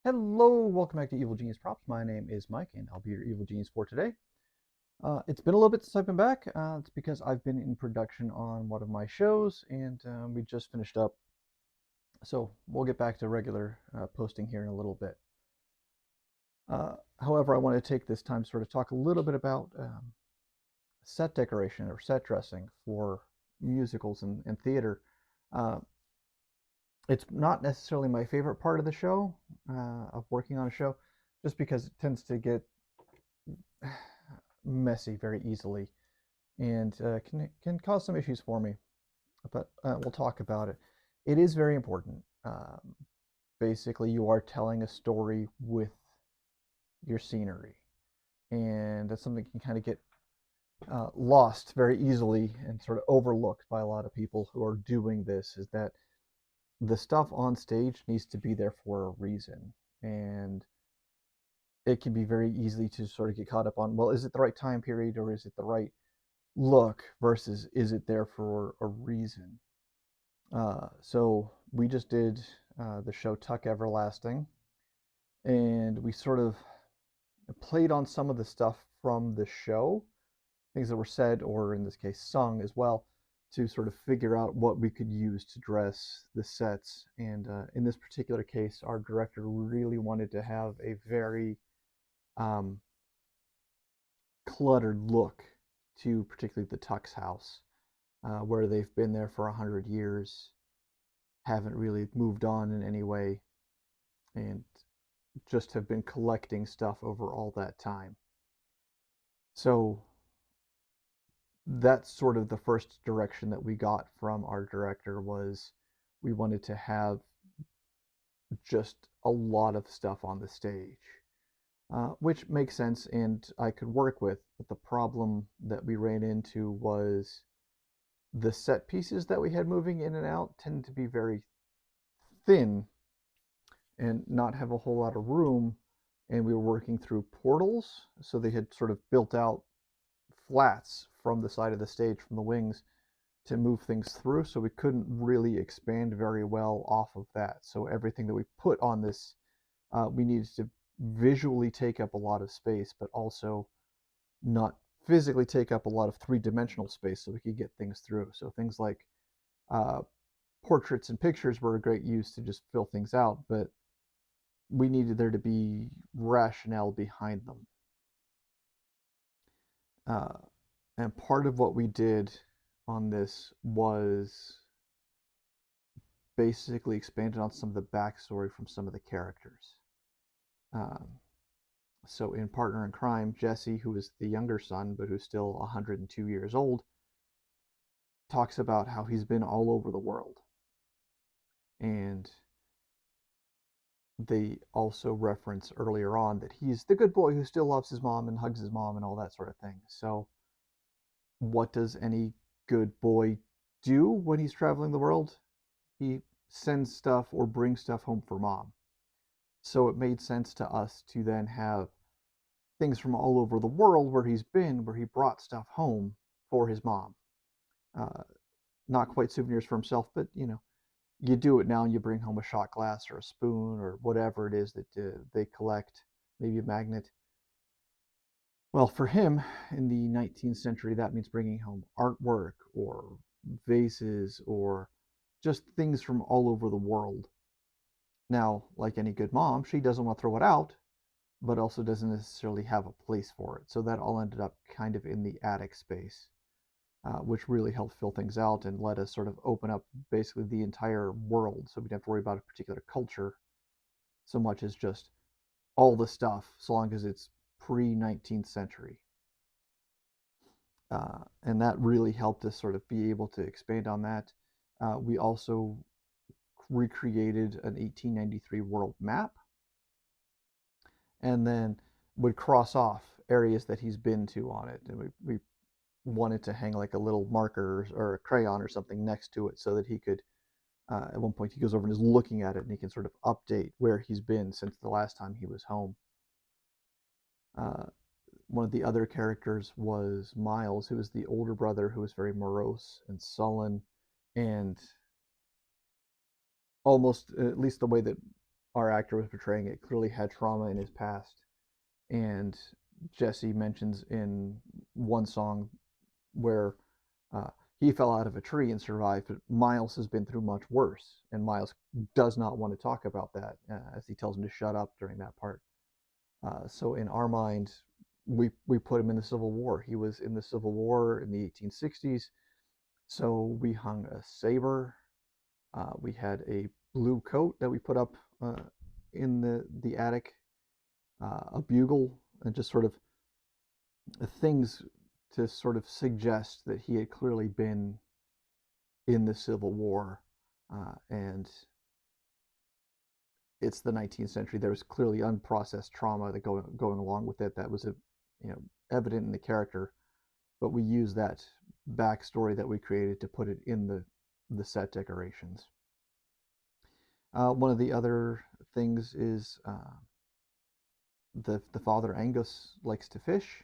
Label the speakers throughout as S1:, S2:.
S1: Hello, welcome back to Evil Genius Props. My name is Mike, and I'll be your Evil Genius for today. It's been a little bit since I've been back. It's because I've been in production on one of my shows, and we just finished up. So we'll get back to regular posting here in a little bit. However, I want to take this time to sort of talk a little bit about set decoration or set dressing for musicals and theater. Uh, it's not necessarily my favorite part of the show, of working on a show, just because it tends to get messy very easily and can cause some issues for me. But we'll talk about it. It is very important. Basically, you are telling a story with your scenery, and that's something that can kind of get lost very easily and sort of overlooked by a lot of people who are doing this. Is that the stuff on stage needs to be there for a reason, and it can be very easy to sort of get caught up on, well, is it the right time period or is it the right look versus is it there for a reason? So we just did the show Tuck Everlasting, and we sort of played on some of the stuff from the show, things that were said, or in this case, sung as well, to sort of figure out what we could use to dress the sets. And in this particular case, our director really wanted to have a very um, cluttered look to particularly the Tuck's house, where they've been there for 100 years, haven't really moved on in any way, and just have been collecting stuff over all that time. So that's sort of the first direction that we got from our director, was we wanted to have just a lot of stuff on the stage, which makes sense and I could work with. But the problem that we ran into was the set pieces that we had moving in and out tend to be very thin and not have a whole lot of room. And we were working through portals, so they had sort of built out flats from the side of the stage, from the wings, to move things through. So we couldn't really expand very well off of that. So everything that we put on this, we needed to visually take up a lot of space, but also not physically take up a lot of three-dimensional space so we could get things through. So things like uh, portraits and pictures were a great use to just fill things out, but we needed there to be rationale behind them. Uh, and part of what we did on this was basically expanded on some of the backstory from some of the characters. Um, so in Partner in Crime, Jesse, who is the younger son, but who's still 102 years old, talks about how he's been all over the world. And they also reference earlier on that he's the good boy who still loves his mom and hugs his mom and all that sort of thing. So what does any good boy do when he's traveling the world? He sends stuff or brings stuff home for mom. So it made sense to us to then have things from all over the world where he's been, where he brought stuff home for his mom. Uh, Not quite souvenirs for himself, but you do it now and you bring home a shot glass or a spoon or whatever it is that they collect, maybe a magnet. Well, for him in the 19th century, that means bringing home artwork or vases or just things from all over the world. Now, like any good mom, she doesn't want to throw it out, but also doesn't necessarily have a place for it. So that all ended up kind of in the attic space, which really helped fill things out and let us sort of open up basically the entire world. So we didn't have to worry about a particular culture so much as just all the stuff, so long as it's pre-19th century. And that really helped us sort of be able to expand on that. We also recreated an 1893 world map, and then would cross off areas that he's been to on it. And we wanted to hang like a little marker or a crayon or something next to it so that he could, at one point, he goes over and is looking at it and he can sort of update where he's been since the last time he was home. One of the other characters was Miles, who was the older brother who was very morose and sullen and almost, at least the way that our actor was portraying it clearly had trauma in his past. And Jesse mentions in one song where uh, he fell out of a tree and survived, but Miles has been through much worse, and Miles does not want to talk about that, as he tells him to shut up during that part. So in our mind, we put him in the Civil War. He was in the Civil War in the 1860s. So we hung a saber. We had a blue coat that we put up in the attic, a bugle, and just sort of things to sort of suggest that he had clearly been in the Civil War, and it's the 19th century. There was clearly unprocessed trauma that going along with it that was evident in the character, but we use that backstory that we created to put it in the set decorations. One of the other things is the father Angus likes to fish,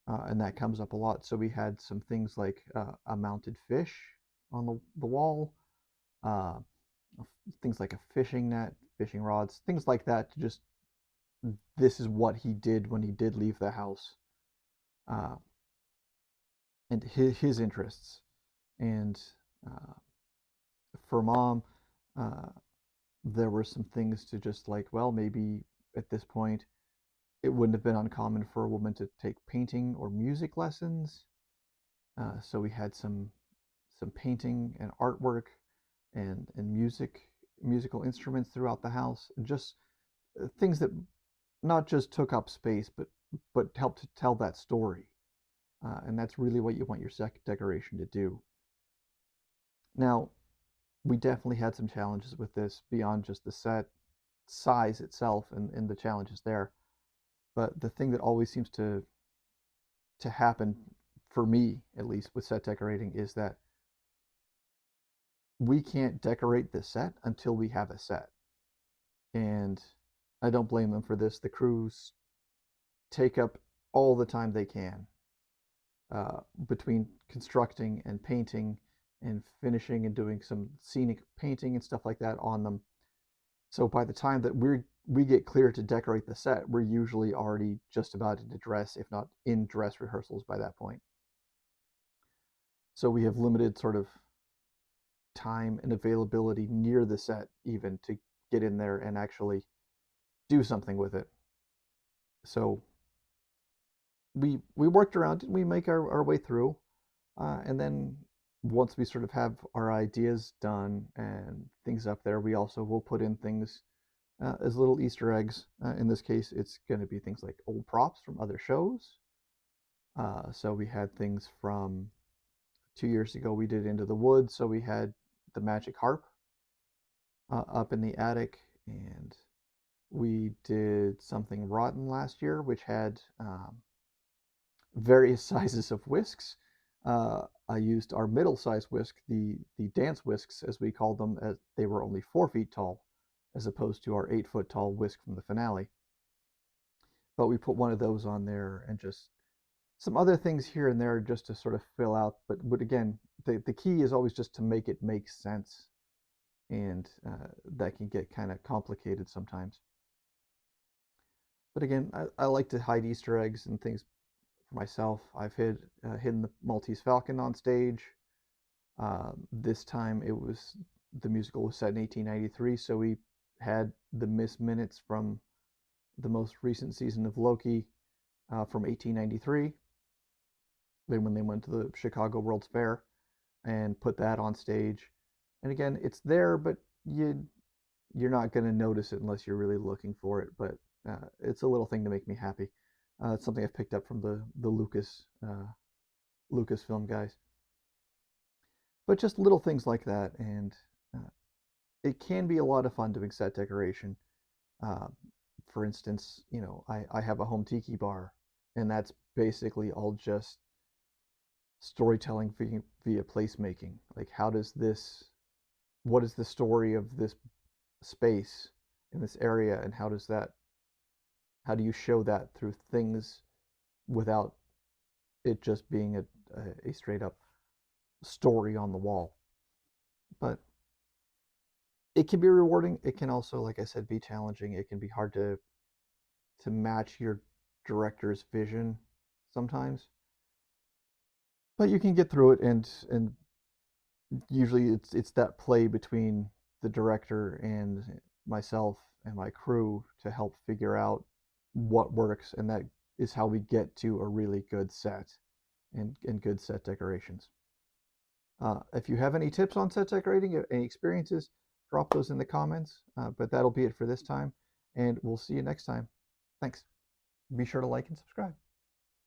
S1: and that comes up a lot. So we had some things like a mounted fish on the wall, uh, things like a fishing net, fishing rods, things like that. To just this is what he did when he did leave the house, uh, and his interests. And uh, for mom, uh, there were some things to just like, well, maybe at this point it wouldn't have been uncommon for a woman to take painting or music lessons. So we had some painting and artwork and musical instruments throughout the house, and just things that not just took up space, but helped to tell that story. And that's really what you want your set decoration to do. Now, we definitely had some challenges with this beyond just the set size itself and the challenges there. But the thing that always seems to happen for me, at least with set decorating, is that we can't decorate the set until we have a set. And I don't blame them for this. The crews take up all the time they can between constructing and painting and finishing and doing some scenic painting and stuff like that on them. So by the time that we get clear to decorate the set, we're usually already just about into dress, if not in dress rehearsals by that point. So we have limited sort of time and availability near the set even to get in there and actually do something with it. So we worked around it, we make our way through, and then once we sort of have our ideas done and things up there, we also will put in things as little Easter eggs. In this case, it's going to be things like old props from other shows. So we had things from 2 years ago. We did Into the Woods, so we had the magic harp up in the attic, and we did something rotten last year, which had various sizes of whisks. I used our middle-sized whisk, the dance whisks as we called them, as they were only 4 feet tall, as opposed to our 8 foot tall whisk from the finale. But we put one of those on there and just some other things here and there just to sort of fill out. But again, the key is always just to make it make sense, and that can get kind of complicated sometimes. But again, I like to hide Easter eggs and things for myself. I've hidden the Maltese Falcon on stage. This time it was the musical was set in 1893, so we had the missed minutes from the most recent season of Loki from 1893. Then when they went to the Chicago World's Fair and put that on stage, and again, it's there, but you're not going to notice it unless you're really looking for it. But it's a little thing to make me happy. It's something I've picked up from the Lucasfilm guys. But just little things like that, and uh, it can be a lot of fun doing set decoration. Uh, for instance, I have a home tiki bar, and that's basically all just storytelling via placemaking. Like, what is the story of this space in this area, and how do you show that through things without it just being a straight up story on the wall? But It can be rewarding. It can also, like I said, be challenging. It can be hard to match your director's vision sometimes, but you can get through it. And usually it's that play between the director and myself and my crew to help figure out what works, and that is how we get to a really good set and good set decorations. If you have any tips on set decorating, any experiences, drop those in the comments. But that'll be it for this time, and we'll see you next time. Thanks. Be sure to like and subscribe.